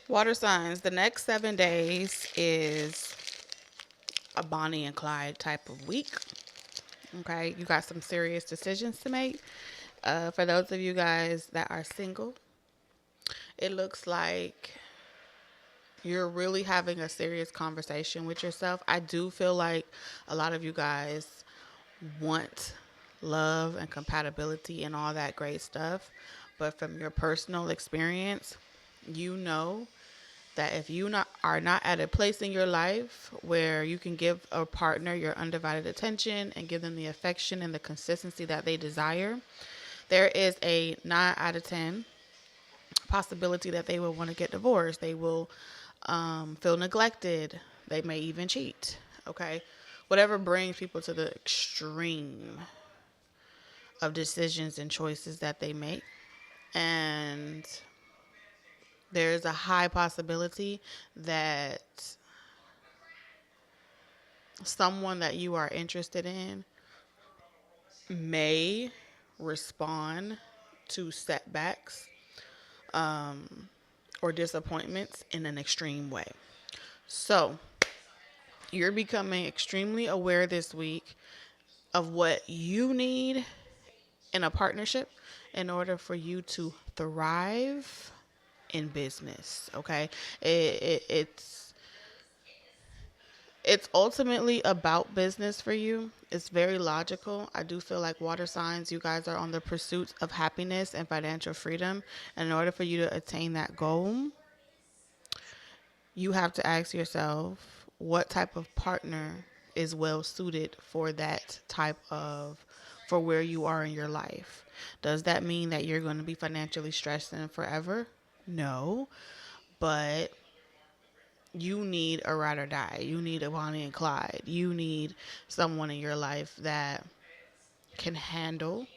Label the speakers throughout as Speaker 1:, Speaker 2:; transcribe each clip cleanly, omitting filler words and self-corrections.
Speaker 1: Water signs, the next 7 days is a Bonnie and Clyde type of week. Okay, you got some serious decisions to make. For those of you guys that are single, it looks like you're really having a serious conversation with yourself. I do feel like a lot of you guys want love and compatibility and all that great stuff. But from your personal experience, you know that if you are not at a place in your life where you can give a partner your undivided attention and give them the affection and the consistency that they desire, there is a 9 out of 10 possibility that they will want to get divorced. They will feel neglected. They may even cheat. Okay. Whatever brings people to the extreme of decisions and choices that they make. And there's a high possibility that someone that you are interested in may respond to setbacks or disappointments in an extreme way. So you're becoming extremely aware this week of what you need in a partnership in order for you to thrive in business. Okay, it's ultimately about business for you. It's very logical. I do feel like water signs, you guys are on the pursuit of happiness and financial freedom. And in order for you to attain that goal, you have to ask yourself what type of partner is well suited for that type of, for where you are in your life. Does that mean that you're going to be financially stressed in forever? No, but you need a ride or die. You need a Bonnie and Clyde. You need someone in your life that can handle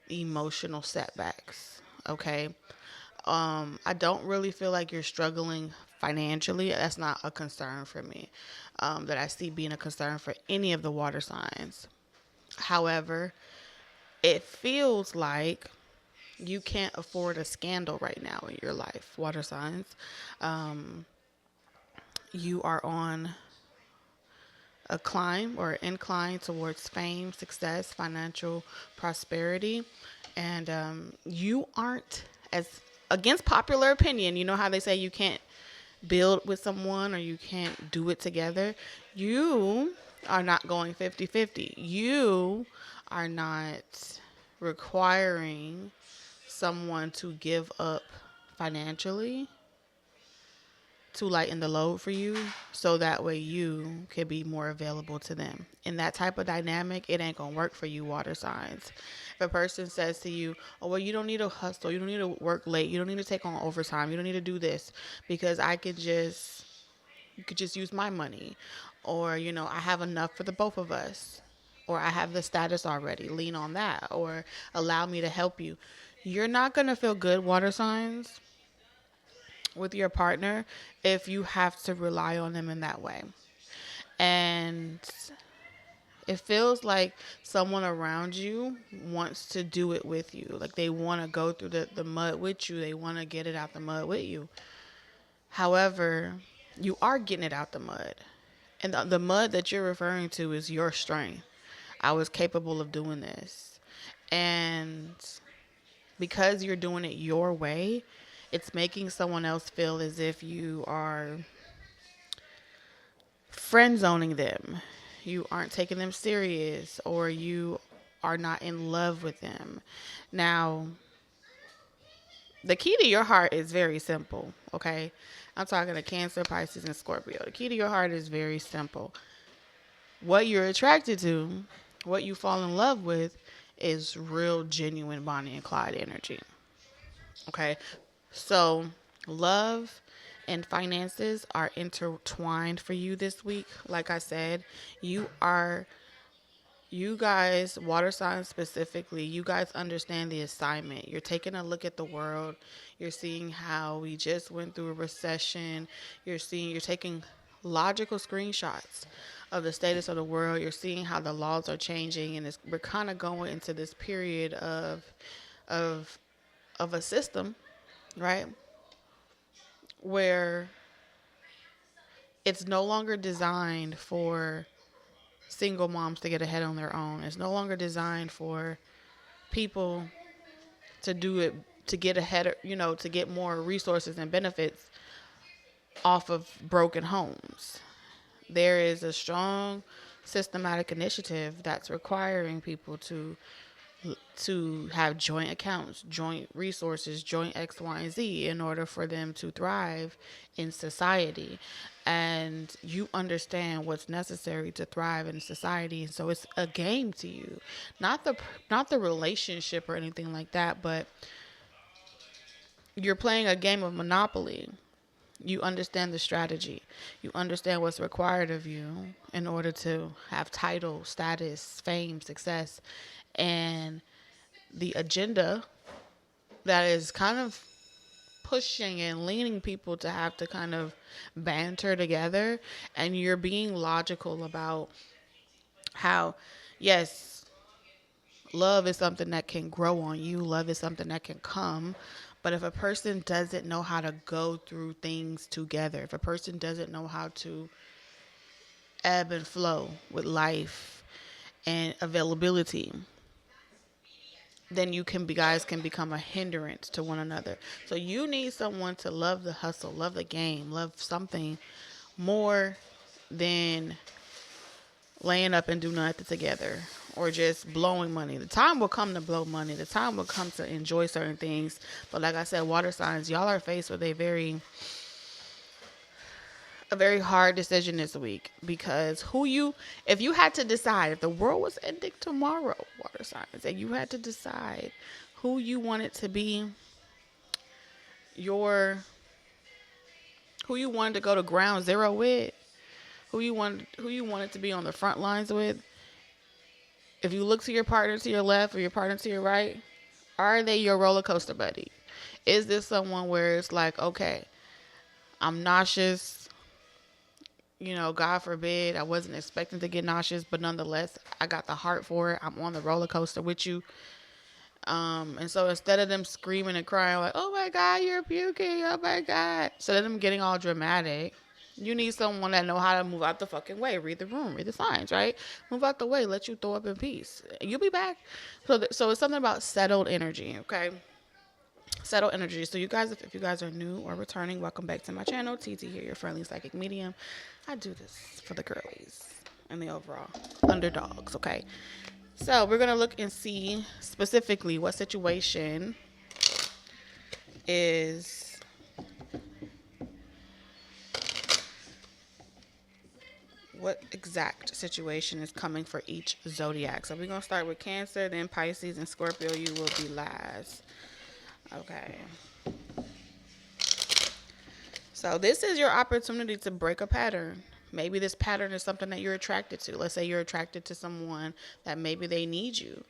Speaker 1: emotional setbacks. Okay. I don't really feel like you're struggling financially. That's not a concern for me. That I see being a concern for any of the water signs. However, it feels like you can't afford a scandal right now in your life, water signs. You are on a climb or incline towards fame, success, financial prosperity, and you aren't, as against popular opinion, you know how they say you can't build with someone or you can't do it together. You are not going 50-50. You are not requiring someone to give up financially to lighten the load for you so that way you can be more available to them. In that type of dynamic, it ain't gonna work for you, water signs. If a person says to you, oh, well, you don't need to hustle, you don't need to work late, you don't need to take on overtime, you don't need to do this because you could just use my money, or, I have enough for the both of us, or I have the status already, lean on that, or allow me to help you. You're not gonna feel good, water signs, with your partner if you have to rely on them in that way. And it feels like someone around you wants to do it with you. Like they want to go through the mud with you. They want to get it out the mud with you. However, you are getting it out the mud. And the mud that you're referring to is your strength. I was capable of doing this. And because you're doing it your way, it's making someone else feel as if you are friend zoning them. You aren't taking them serious, or you are not in love with them. Now, the key to your heart is very simple, okay? I'm talking to Cancer, Pisces, and Scorpio. The key to your heart is very simple. What you're attracted to, what you fall in love with, is real, genuine Bonnie and Clyde energy. Okay, so love and finances are intertwined for you this week. Like I said, you guys, water signs specifically, you guys understand the assignment. You're taking a look at the world. You're seeing how we just went through a recession. You're taking logical screenshots of the status of the world. You're seeing how the laws are changing, and we're kind of going into this period of of a system, right? where it's no longer designed for single moms to get ahead on their own. It's no longer designed for people to do it, to get ahead, to get more resources and benefits off of broken homes. There is a strong systematic initiative that's requiring people to have joint accounts, joint resources, joint X, Y, and Z in order for them to thrive in society. And you understand what's necessary to thrive in society. So it's a game to you, not the relationship or anything like that, but you're playing a game of Monopoly. You understand the strategy. You understand what's required of you in order to have title, status, fame, success, and the agenda that is kind of pushing and leaning people to have to kind of banter together. And you're being logical about how, yes, love is something that can grow on you. Love is something that can come. But if a person doesn't know how to go through things together, if a person doesn't know how to ebb and flow with life and availability, then guys can become a hindrance to one another. So you need someone to love the hustle, love the game, love something more than laying up and do nothing together or just blowing money. The time will come to blow money. The time will come to enjoy certain things. But like I said, water signs, y'all are faced with a very hard decision this week, because if you had to decide, if the world was ending tomorrow, water signs, and you had to decide who you wanted to be who you wanted to go to ground zero with, who you wanted to be on the front lines with, if you look to your partner to your left or your partner to your right, are they your roller coaster buddy? Is this someone where it's like, okay, I'm nauseous, God forbid, I wasn't expecting to get nauseous, but nonetheless, I got the heart for it. I'm on the roller coaster with you. And so instead of them screaming and crying like, oh my God, you're puking, oh my God, instead of them getting all dramatic, you need someone that know how to move out the fucking way. Read the room, read the signs, right? Move out the way, let you throw up in peace. You'll be back. So it's something about settled energy, okay? Settled energy. So you guys, if you guys are new or returning, welcome back to my channel. TT here, your friendly psychic medium. I do this for the girlies and the overall underdogs, okay? So we're going to look and see specifically what situation is what exact situation is coming for each zodiac. So we're going to start with Cancer, then Pisces, and Scorpio. You will be last. Okay. So this is your opportunity to break a pattern. Maybe this pattern is something that you're attracted to. Let's say you're attracted to someone that maybe they need you.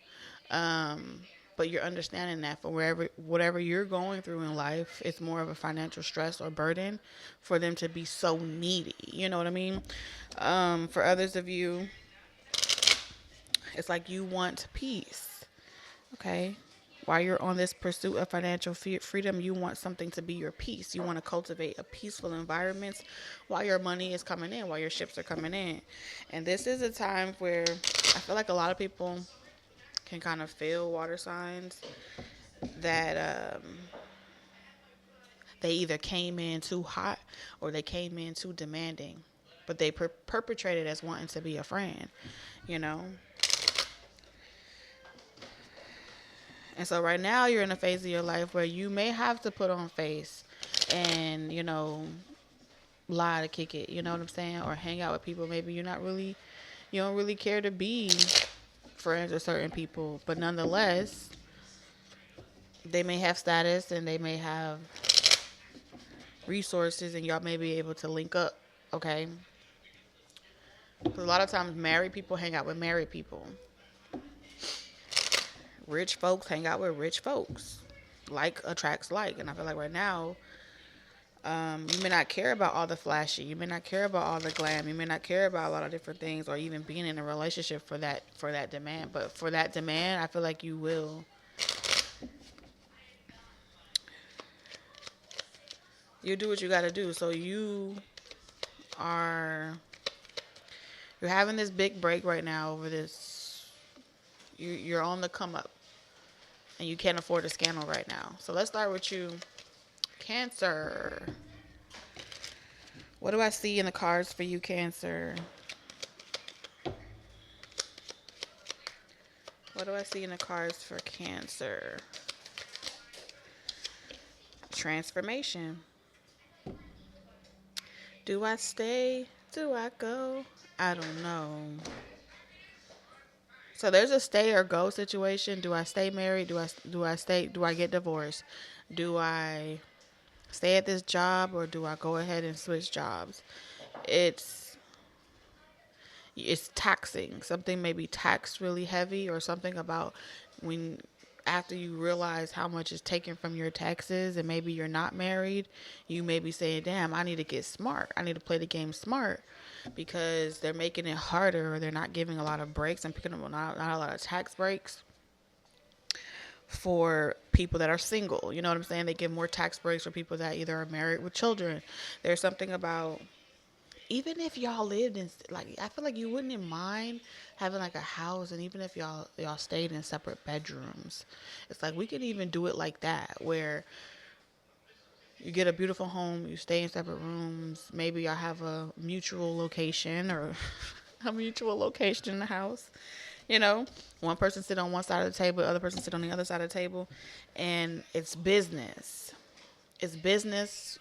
Speaker 1: But you're understanding that for whatever you're going through in life, it's more of a financial stress or burden for them to be so needy. You know what I mean? For others of you, it's like you want peace. Okay? While you're on this pursuit of financial freedom, you want something to be your peace. You want to cultivate a peaceful environment while your money is coming in, while your ships are coming in. And this is a time where I feel like a lot of people can kind of feel water signs that they either came in too hot or they came in too demanding, but they perpetrated as wanting to be a friend, And so right now you're in a phase of your life where you may have to put on face and, lie to kick it, you know what I'm saying? Or hang out with people maybe you don't really care to be friends with certain people, but nonetheless, they may have status and they may have resources and y'all may be able to link up, okay? Because a lot of times married people hang out with married people. Rich folks hang out with rich folks. Like attracts like. And I feel like right now, you may not care about all the flashy. You may not care about all the glam. You may not care about a lot of different things or even being in a relationship for that demand. But for that demand, I feel like you will You do what you got to do. So are you're having this big break right now over this. You're on the come up, and you can't afford a scandal right now. So let's start with you, Cancer. What do I see in the cards for you, Cancer? What do I see in the cards for Cancer? Transformation. Do I stay? Do I go? I don't know. So there's a stay or go situation. Do I stay married? Do I get divorced? Do I stay at this job or do I go ahead and switch jobs? It's taxing. Something may be taxed really heavy, or something about when after you realize how much is taken from your taxes and maybe you're not married, you may be saying, damn, I need to get smart. I need to play the game smart, because they're making it harder, or they're not giving a lot of breaks and picking up not a lot of tax breaks for people that are single. You know what I'm saying? They give more tax breaks for people that either are married with children. There's something about, even if y'all lived in, like, I feel like you wouldn't mind having like a house, and even if y'all stayed in separate bedrooms, it's like we could even do it like that, where you get a beautiful home, you stay in separate rooms, maybe y'all have a mutual location or a mutual location in the house. You know, one person sit on one side of the table, the other person sit on the other side of the table, and it's business. It's business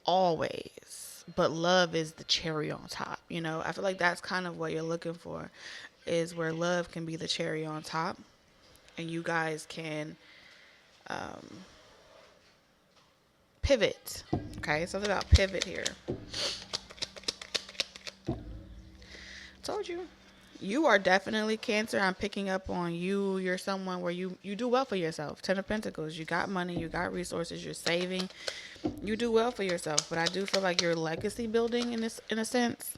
Speaker 1: always, but love is the cherry on top. You know, I feel like that's kind of what you're looking for, is where love can be the cherry on top, and you guys can pivot. Okay, something about pivot here. Told you. You are definitely Cancer. I'm picking up on you. You're someone where you do well for yourself. 10 of Pentacles. You got money. You got resources. You're saving. You do well for yourself. But I do feel like you're legacy building in a sense.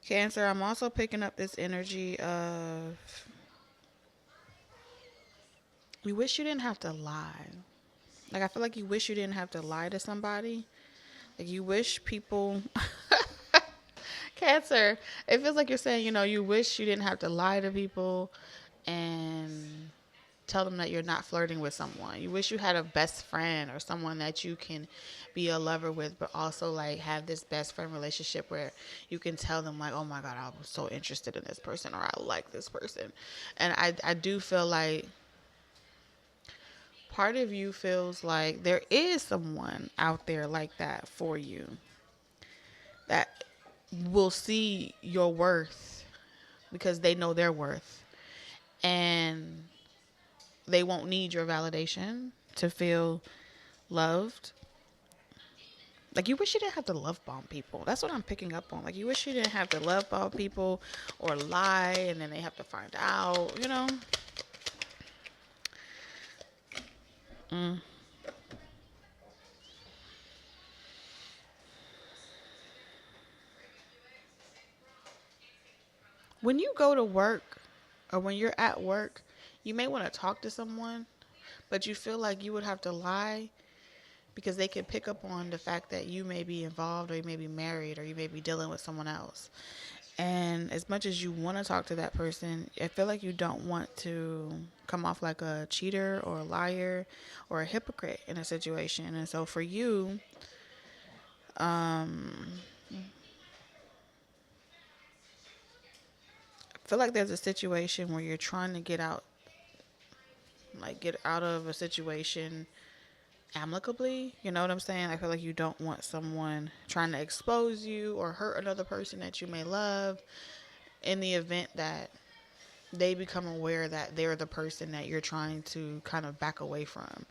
Speaker 1: Cancer, I'm also picking up this energy of you wish you didn't have to lie. Like, I feel like you wish you didn't have to lie to somebody. Like, you wish people... Cancer, it feels like you're saying, you know, you wish you didn't have to lie to people and tell them that you're not flirting with someone. You wish you had a best friend or someone that you can be a lover with, but also like have this best friend relationship where you can tell them like, oh my God, I was so interested in this person, or I like this person. And I do feel like part of you feels like there is someone out there like that for you that will see your worth because they know their worth, and they won't need your validation to feel loved. Like, you wish you didn't have to love bomb people. That's what I'm picking up on. Like, you wish you didn't have to love bomb people or lie and then they have to find out, you know? When you go to work or when you're at work, you may want to talk to someone, but you feel like you would have to lie because they can pick up on the fact that you may be involved, or you may be married, or you may be dealing with someone else. And as much as you want to talk to that person, I feel like you don't want to come off like a cheater or a liar or a hypocrite in a situation. And so for you, I feel like there's a situation where you're trying to get out of a situation amicably. You know what I'm saying? I feel like you don't want someone trying to expose you or hurt another person that you may love, in the event that they become aware that they're the person that you're trying to kind of back away from,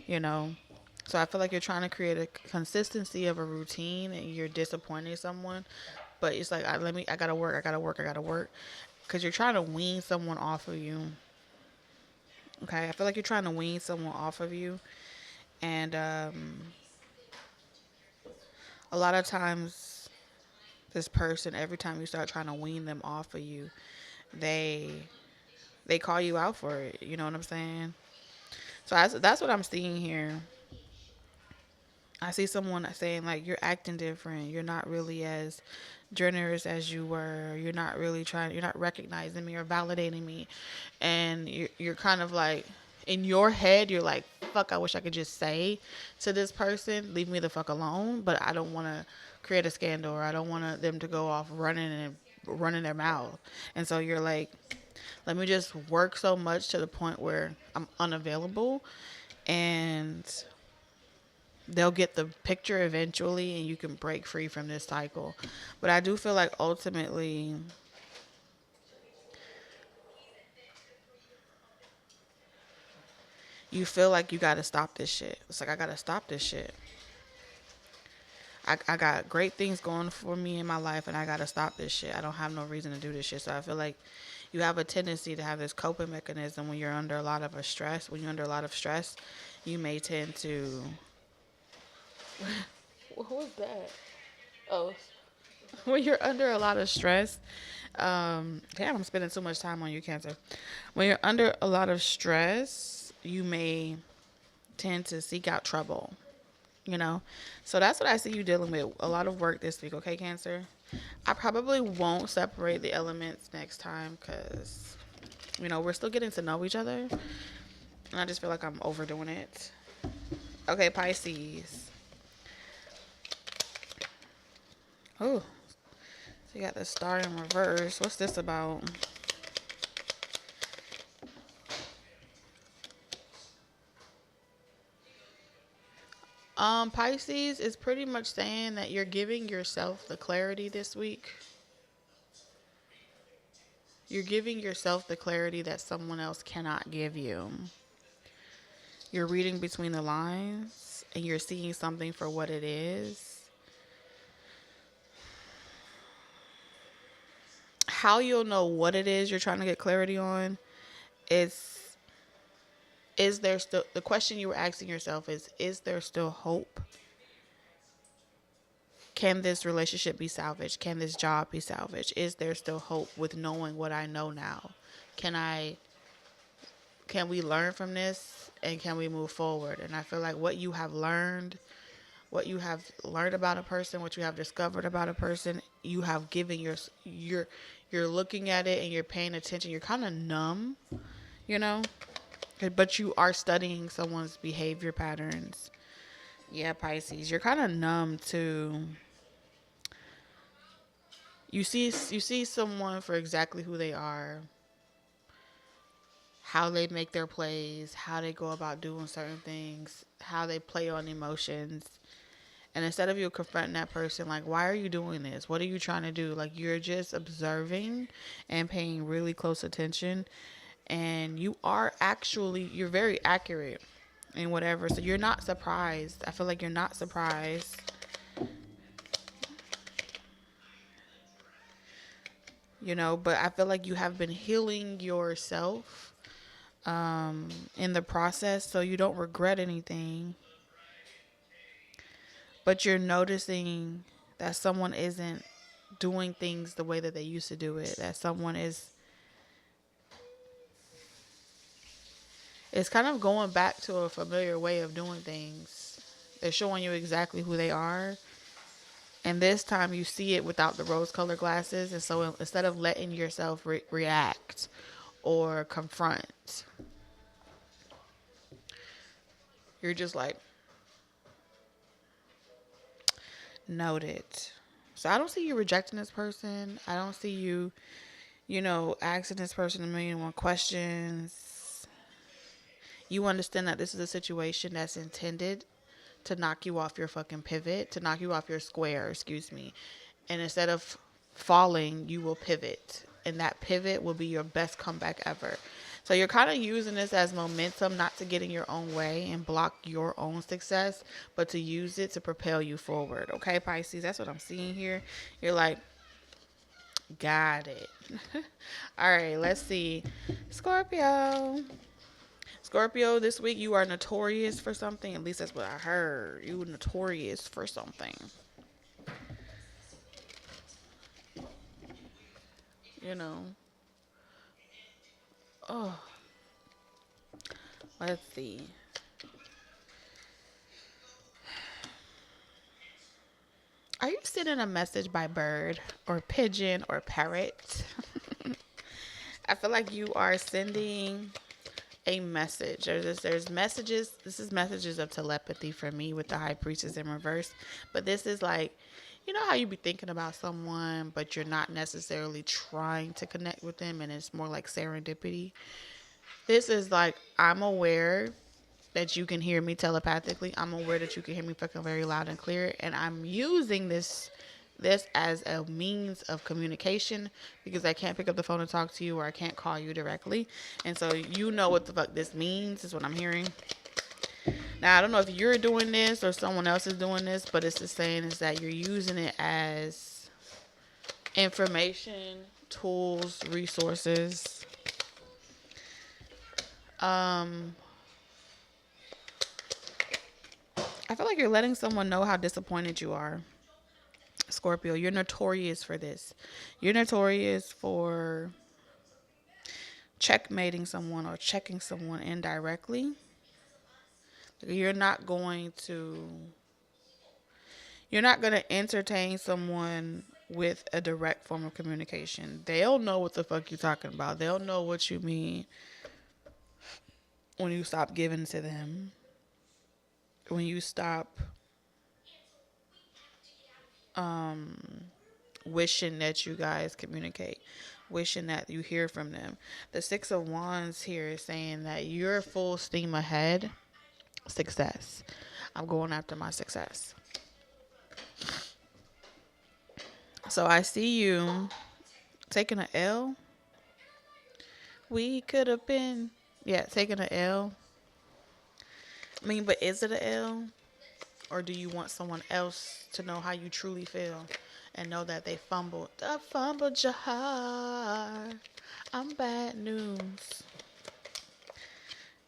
Speaker 1: you know? So I feel like you're trying to create a consistency of a routine and you're disappointing someone, but it's like, I gotta work. Because you're trying to wean someone off of you. Okay? I feel like you're trying to wean someone off of you. And a lot of times, this person, every time you start trying to wean them off of you, they call you out for it. You know what I'm saying? So that's what I'm seeing here. I see someone saying like you're acting different. You're not really as generous as you were. You're not really trying. You're not recognizing me or validating me, and you're kind of like in your head. You're like, fuck. I wish I could just say to this person, leave me the fuck alone. But I don't want to create a scandal, or I don't want them to go off running their mouth. And so you're like, let me just work so much to the point where I'm unavailable, and they'll get the picture eventually and you can break free from this cycle. But I do feel like ultimately you feel like you got to stop this shit. It's like, I got to stop this shit. I got great things going for me in my life and I got to stop this shit. I don't have no reason to do this shit. So I feel like you have a tendency to have this coping mechanism when you're under a lot of stress. When you're under a lot of stress, you may tend to... What was that? Oh, when you're under a lot of stress, damn, I'm spending too much time on you, Cancer. When you're under a lot of stress, you may tend to seek out trouble, you know? So that's what I see you dealing with. A lot of work this week, okay, Cancer? I probably won't separate the elements next time because, you know, we're still getting to know each other. And I just feel like I'm overdoing it. Okay, Pisces. Oh, so you got the star in reverse. What's this about? Pisces is pretty much saying that you're giving yourself the clarity this week. You're giving yourself the clarity that someone else cannot give you. You're reading between the lines and you're seeing something for what it is. How you'll know what it is you're trying to get clarity on is there still, the question you were asking yourself is there still hope? Can this relationship be salvaged? Can this job be salvaged? Is there still hope with knowing what I know now? Can we learn from this and can we move forward? And I feel like what you have learned about a person, what you have discovered about a person, you have given you're looking at it and you're paying attention. You're kind of numb, you know, but you are studying someone's behavior patterns. Yeah, Pisces, you're kind of numb to... You see someone for exactly who they are, how they make their plays, how they go about doing certain things, how they play on emotions. And instead of you confronting that person, like, why are you doing this? What are you trying to do? Like, you're just observing and paying really close attention. And you're very accurate in whatever. So you're not surprised. I feel like you're not surprised. You know, but I feel like you have been healing yourself in the process, so you don't regret anything. But you're noticing that someone isn't doing things the way that they used to do it. That someone is kind of going back to a familiar way of doing things. They're showing you exactly who they are. And this time you see it without the rose-colored glasses. And so instead of letting yourself react or confront, you're just like, noted. So I don't see you rejecting this person. I don't see you, asking this person 1,000,001 questions. You understand that this is a situation that's intended to knock you off your fucking pivot, to knock you off your square, excuse me. And instead of falling, you will pivot. And that pivot will be your best comeback ever. So you're kind of using this as momentum, not to get in your own way and block your own success, but to use it to propel you forward. Okay, Pisces, that's what I'm seeing here. You're like, got it. All right, let's see. Scorpio, this week you are notorious for something. At least that's what I heard. You were notorious for something. Oh, let's see. sending a message by bird or pigeon or parrot? I feel like you are sending a message. There's messages. This is messages of telepathy for me with the High Priestess in reverse. But this is like, you know how you be thinking about someone, but you're not necessarily trying to connect with them, and it's more like serendipity. This is like, I'm aware that you can hear me telepathically. I'm aware that you can hear me fucking very loud and clear, and I'm using this as a means of communication because I can't pick up the phone and talk to you, or I can't call you directly. And so you know what the fuck this means is what I'm hearing. Now, I don't know if you're doing this or someone else is doing this, but it's just saying is that you're using it as information, tools, resources. I feel like you're letting someone know how disappointed you are. Scorpio, you're notorious for this. You're notorious for checkmating someone or checking someone indirectly. You're not going to entertain someone with a direct form of communication. They'll know what the fuck you're talking about. They'll know what you mean when you stop giving to them. When you stop wishing that you guys communicate, wishing that you hear from them. The Six of Wands here is saying that you're full steam ahead. Success. I'm going after my success. So I see you taking an L. We could have been, taking an L. I mean, but is it an L? Or do you want someone else to know how you truly feel and know that they fumbled? I fumbled your heart. I'm bad news.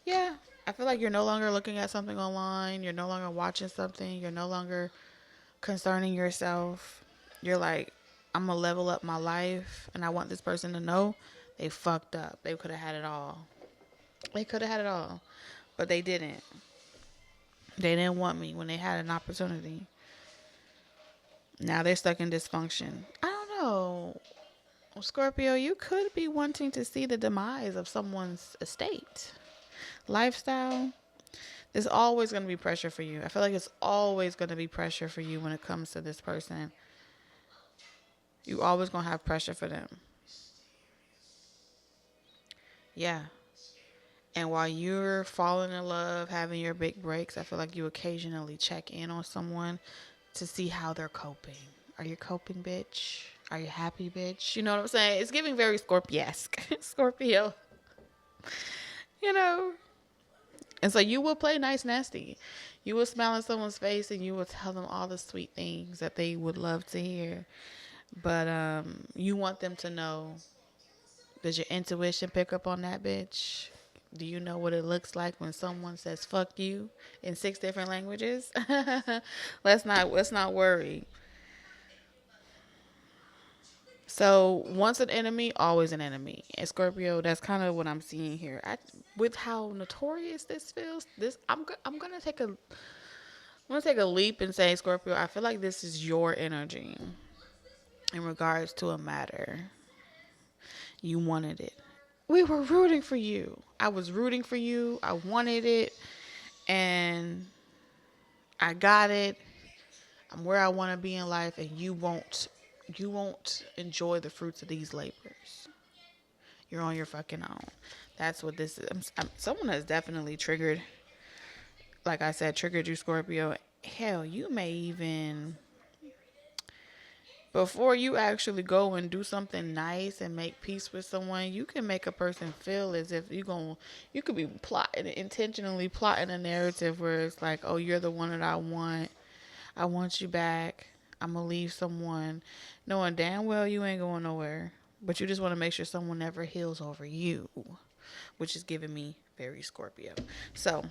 Speaker 1: Yeah, I feel like you're no longer looking at something online. You're no longer watching something. You're no longer concerning yourself. You're like, I'm going to level up my life, and I want this person to know they fucked up. They could have had it all. They could have had it all, but they didn't. They didn't want me when they had an opportunity. Now they're stuck in dysfunction. I don't know. Scorpio, you could be wanting to see the demise of someone's estate. Lifestyle. There's always going to be pressure for you. I feel like it's always going to be pressure for you when it comes to this person. You always going to have pressure for them. Yeah. And while you're falling in love, having your big breaks, I feel like you occasionally check in on someone to see how they're coping. Are you coping, bitch? Are you happy, bitch? You know what I'm saying? It's giving very Scorpio-esque. Scorpio. You know? And so you will play nice nasty. You will smile in someone's face and you will tell them all the sweet things that they would love to hear. But you want them to know, does your intuition pick up on that, bitch? Do you know what it looks like when someone says fuck you in 6 different languages? Let's not worry. So once an enemy, always an enemy. And Scorpio, that's kind of what I'm seeing here. With how notorious this feels, I'm gonna take a leap and say, Scorpio, I feel like this is your energy in regards to a matter. You wanted it. We were rooting for you. I was rooting for you. I wanted it. And I got it. I'm where I want to be in life. And you won't enjoy the fruits of these labors. You're on your fucking own. That's what this is. Someone has definitely triggered, like I said, triggered you, Scorpio. Hell, you may even, before you actually go and do something nice and make peace with someone, you can make a person feel as if you could be intentionally plotting a narrative where it's like, oh, you're the one that I want you back. I'm going to leave someone knowing damn well you ain't going nowhere, but you just want to make sure someone never heals over you, which is giving me very Scorpio. So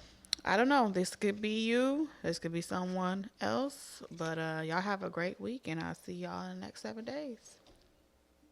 Speaker 1: I don't know. This could be you. This could be someone else. But y'all have a great week, and I'll see y'all in the next 7 days.